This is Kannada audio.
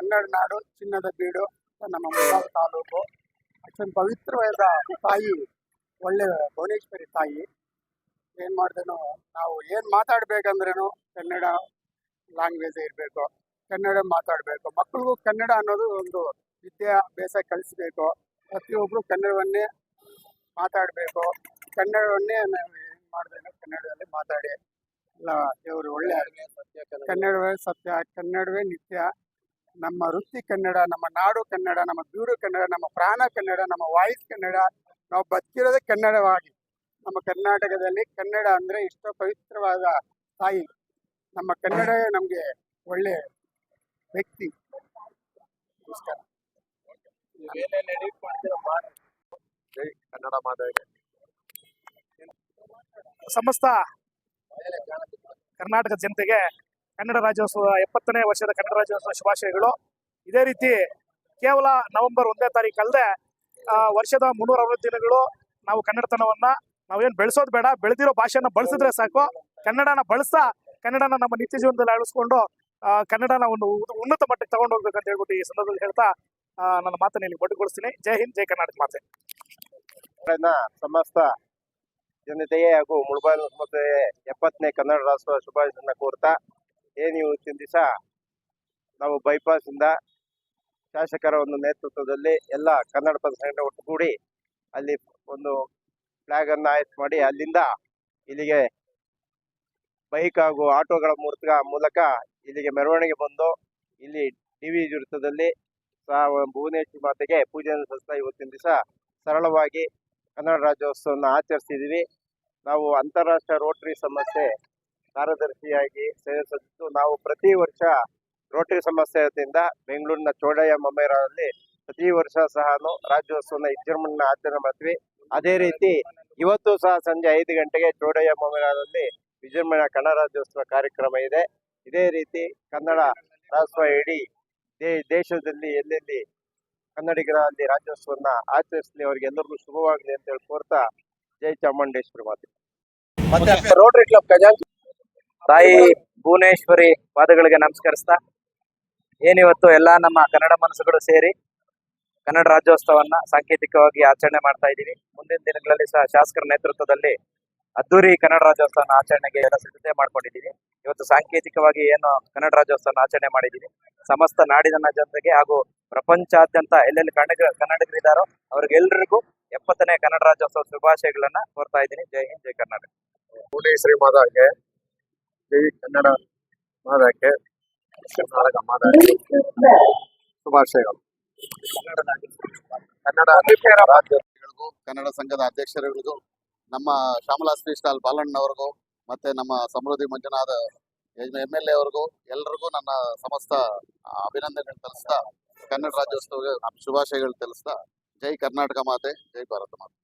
ಕನ್ನಡ ನಾಡು ಚಿನ್ನದ ಬೀಡು ನಮ್ಮ ಮುಳಬಾಗಿಲು ತಾಲೂಕು. ಅಷ್ಟೊಂದು ಪವಿತ್ರವಾದ ತಾಯಿ, ಒಳ್ಳೆ ಭುವನೇಶ್ವರಿ ತಾಯಿ. ಏನು ಮಾಡಿದೆನೋ ನಾವು ಏನು ಮಾತಾಡ್ಬೇಕಂದ್ರೂ ಕನ್ನಡ ಲ್ಯಾಂಗ್ವೇಜ್ ಇರಬೇಕು, ಕನ್ನಡ ಮಾತಾಡಬೇಕು. ಮಕ್ಕಳಿಗೂ ಕನ್ನಡ ಅನ್ನೋದು ಒಂದು ವಿದ್ಯಾಭ್ಯಾಸ ಕಲಿಸ್ಬೇಕು. ಪ್ರತಿಯೊಬ್ಬರು ಕನ್ನಡವನ್ನೇ ಮಾತಾಡಬೇಕು. ಕನ್ನಡವನ್ನೇ ನಾವು ಏನು ಮಾಡಿದ್ರೂ ಕನ್ನಡದಲ್ಲಿ ಮಾತಾಡಿ. ಎಲ್ಲ ದೇವರು ಒಳ್ಳೆ ಕನ್ನಡವೇ ಸತ್ಯ, ಕನ್ನಡವೇ ನಿತ್ಯ. ನಮ್ಮ ವೃತ್ತಿ ಕನ್ನಡ, ನಮ್ಮ ನಾಡು ಕನ್ನಡ, ನಮ್ಮ ಬೀಡು ಕನ್ನಡ, ನಮ್ಮ ಪ್ರಾಣ ಕನ್ನಡ, ನಮ್ಮ ವಾಯ್ಸ್ ಕನ್ನಡ. ನಾವು ಬದುಕಿರೋದೇ ಕನ್ನಡವಾಗಿ. ನಮ್ಮ ಕರ್ನಾಟಕದಲ್ಲಿ ಕನ್ನಡ ಅಂದರೆ ಇಷ್ಟು ಪವಿತ್ರವಾದ ತಾಯಿ. ನಮ್ಮ ಕನ್ನಡವೇ ನಮಗೆ ಒಳ್ಳೆ ವ್ಯಕ್ತಿ. ನಮಸ್ಕಾರ. ಕನ್ನಡ ಮಾತಾಡಿ ಸಮಸ್ತ ಕರ್ನಾಟಕ ಜನತೆಗೆ ಕನ್ನಡ ರಾಜ್ಯೋತ್ಸವ 70ನೇ ವರ್ಷದ ಕನ್ನಡ ರಾಜ್ಯೋತ್ಸವ ಶುಭಾಶಯಗಳು. ಇದೇ ರೀತಿ ಕೇವಲ ನವೆಂಬರ್ 1ನೇ ತಾರೀಕು ಅಲ್ಲದೆ ವರ್ಷದ 360 ದಿನಗಳು ನಾವು ಕನ್ನಡತನವನ್ನ ನಾವೇನು ಬೆಳೆಸೋದು ಬೇಡ, ಬೆಳೆದಿರೋ ಭಾಷೆಯನ್ನ ಬಳಸಿದ್ರೆ ಸಾಕು. ಕನ್ನಡನ ಬಳಸ್ತಾ ಕನ್ನಡನ ನಮ್ಮ ನಿತ್ಯ ಜೀವನದಲ್ಲಿ ಅಳಿಸ್ಕೊಂಡು ಕನ್ನಡನ ಒಂದು ಉನ್ನತ ಮಟ್ಟಕ್ಕೆ ತಗೊಂಡು ಹೋಗ್ಬೇಕಂತ ಹೇಳ್ಬಿಟ್ಟು ಈ ಸಂದರ್ಭದಲ್ಲಿ ಹೇಳ್ತಾ ನನ್ನ ಮಾತನ್ನ ಇಲ್ಲಿ ಮೊಟಕುಗೊಳಿಸ್ತೀನಿ. ಜೈ ಹಿಂದ್, ಜೈ ಕರ್ನಾಟಕ ಮಾತೆ. ಸಮಸ್ತ ಜನತೆಗೆ ಹಾಗೂ ಮುಳಬಾಗಿಲು ಸಮುದಾಯ 70ನೇ ಕನ್ನಡ ರಾಷ್ಟ್ರ ಶುಭಾಶಯನ ಕೋರ್ತಾ, ಇವತ್ತಿನ ದಿವಸ ನಾವು ಬೈಪಾಸ್ ಇಂದ ಶಾಸಕರ ಒಂದು ನೇತೃತ್ವದಲ್ಲಿ ಎಲ್ಲ ಕನ್ನಡ ಪದ ಸಂಘಟನೆ ಒಟ್ಟುಗೂಡಿ ಅಲ್ಲಿ ಒಂದು ಫ್ಲಾಗ್ ಅನ್ನ ಆಯ್ತು ಮಾಡಿ ಅಲ್ಲಿಂದ ಇಲ್ಲಿಗೆ ಬೈಕ್ ಹಾಗೂ ಆಟೋಗಳ ಮೂಲಕ ಇಲ್ಲಿಗೆ ಮೆರವಣಿಗೆ ಬಂದು ಇಲ್ಲಿ ಟಿವಿ ವೃತ್ತದಲ್ಲಿ ಭುವನೇಶ್ವರಿ ಮಾತೆಗೆ ಪೂಜೆಯನ್ನು ಸಲ್ಲಿಸ್ತಾ ಇವತ್ತಿನ ದಿವಸ ಸರಳವಾಗಿ ಕನ್ನಡ ರಾಜ್ಯೋತ್ಸವವನ್ನು ಆಚರಿಸಿದ್ದೀವಿ. ನಾವು ಅಂತಾರಾಷ್ಟ್ರೀಯ ರೋಟರಿ ಸಂಸ್ಥೆ ಕಾರ್ಯದರ್ಶಿಯಾಗಿ ಸೇವೆ ಸಲ್ಲಿಸಿದ್ದು, ನಾವು ಪ್ರತಿ ವರ್ಷ ರೋಟರಿ ಸಂಸ್ಥೆ ವತಿಯಿಂದ ಬೆಂಗಳೂರಿನ ಚೋಡಯ್ಯ ಮೊಮೇರಾದಲ್ಲಿ ಪ್ರತಿ ವರ್ಷ ಸಹ ರಾಜ್ಯೋತ್ಸವನ ವಿಜೃಂಭಣೆಯಿಂದ ಆಚರಣೆ ಮಾಡ್ತೀವಿ. ಅದೇ ರೀತಿ ಇವತ್ತು ಸಹ ಸಂಜೆ 5 ಗಂಟೆಗೆ ಚೋಡಯ್ಯ ಮೊಮೇರಾದಲ್ಲಿ ವಿಜೃಂಭಣೆ ಕನ್ನಡ ರಾಜ್ಯೋತ್ಸವ ಕಾರ್ಯಕ್ರಮ ಇದೆ. ಇದೇ ರೀತಿ ಕನ್ನಡ ರಾಜ್ಯೋತ್ಸವ ಇಡೀ ದೇಶದಲ್ಲಿ ಎಲ್ಲೆಲ್ಲಿ ಕನ್ನಡಿಗರಲ್ಲಿ ರಾಜ್ಯೋತ್ಸವನ್ನ ಆಚರಿಸಲಿ, ಅವರಿಗೆಲ್ಲರಿಗೂ ಶುಭವಾಗಲಿ ಅಂತ ಹೇಳಿ ಕೋರ್ತಾ, ಜೈ ಚಾಮುಂಡೇಶ್ವರಿ ಮಾತೆ. ಮತ್ತೆ ರೋಟರಿ ಕ್ಲಬ್ ಖಜಾಂಚಿ ತಾಯಿ ಭುವನೇಶ್ವರಿ ಪಾದಗಳಿಗೆ ನಮಸ್ಕರಿಸ್ತಾ, ಏನಿವತ್ತು ಎಲ್ಲಾ ನಮ್ಮ ಕನ್ನಡ ಮನಸ್ಸುಗಳು ಸೇರಿ ಕನ್ನಡ ರಾಜ್ಯೋತ್ಸವನ್ನ ಸಾಂಕೇತಿಕವಾಗಿ ಆಚರಣೆ ಮಾಡ್ತಾ ಇದ್ದೀವಿ. ಮುಂದಿನ ದಿನಗಳಲ್ಲಿ ಸಹ ಶಾಸಕರ ನೇತೃತ್ವದಲ್ಲಿ ಅದ್ದೂರಿ ಕನ್ನಡ ರಾಜ್ಯೋತ್ಸವನ ಆಚರಣೆಗೆ ಎಲ್ಲ ಸಿದ್ಧತೆ ಮಾಡ್ಕೊಂಡಿದ್ದೀವಿ. ಇವತ್ತು ಸಾಂಕೇತಿಕವಾಗಿ ಏನು ಕನ್ನಡ ರಾಜ್ಯೋತ್ಸವನ ಆಚರಣೆ ಮಾಡಿದ್ದೀವಿ. ಸಮಸ್ತ ನಾಡಿನ ಜನತೆಗೆ ಹಾಗೂ ಪ್ರಪಂಚಾದ್ಯಂತ ಎಲ್ಲೆಲ್ಲಿ ಕನ್ನಡಿಗರಿದ್ದಾರೋ ಅವ್ರಿಗೆಲ್ಲರಿಗೂ 70ನೇ ಕನ್ನಡ ರಾಜ್ಯೋತ್ಸವ ಶುಭಾಶಯಗಳನ್ನ ಕೋರ್ತಾ ಇದ್ದೀನಿ. ಜೈ ಹಿಂದ್, ಜೈ ಕರ್ನಾಟಕ. ಭುವನೇಶ್ವರಿ ಮಾತಾಗೆ ಜೈ ಕನ್ನಡ ಮಾತಾಕ್ಕೆ ಕರ್ನಾಟಕ ಮಾತಾಡಿ ಶುಭಾಶಯಗಳು. ಕನ್ನಡ ರಾಜ್ಯೋತ್ಸವಗಳಿಗೂ ಕನ್ನಡ ಸಂಘದ ಅಧ್ಯಕ್ಷರುಗಳಿಗೂ, ನಮ್ಮ ಶ್ಯಾಮಲಾ ಶ್ರೀ ಸ್ಟಾಲ್ ಬಾಲಣ್ಣವ್ರಿಗೂ, ಮತ್ತೆ ನಮ್ಮ ಸಮೃದ್ಧಿ ಮಂಜುನಾಥ MLA ಅವ್ರಿಗೂ ಎಲ್ಲರಿಗೂ ನನ್ನ ಸಮಸ್ತ ಅಭಿನಂದನೆಗಳು ತಿಳಿಸ್ತಾ, ಕನ್ನಡ ರಾಜ್ಯೋತ್ಸವ ಶುಭಾಶಯಗಳು ತಿಳಿಸ್ತಾ, ಜೈ ಕರ್ನಾಟಕ ಮಾತೆ, ಜೈ ಭಾರತ ಮಾತೆ.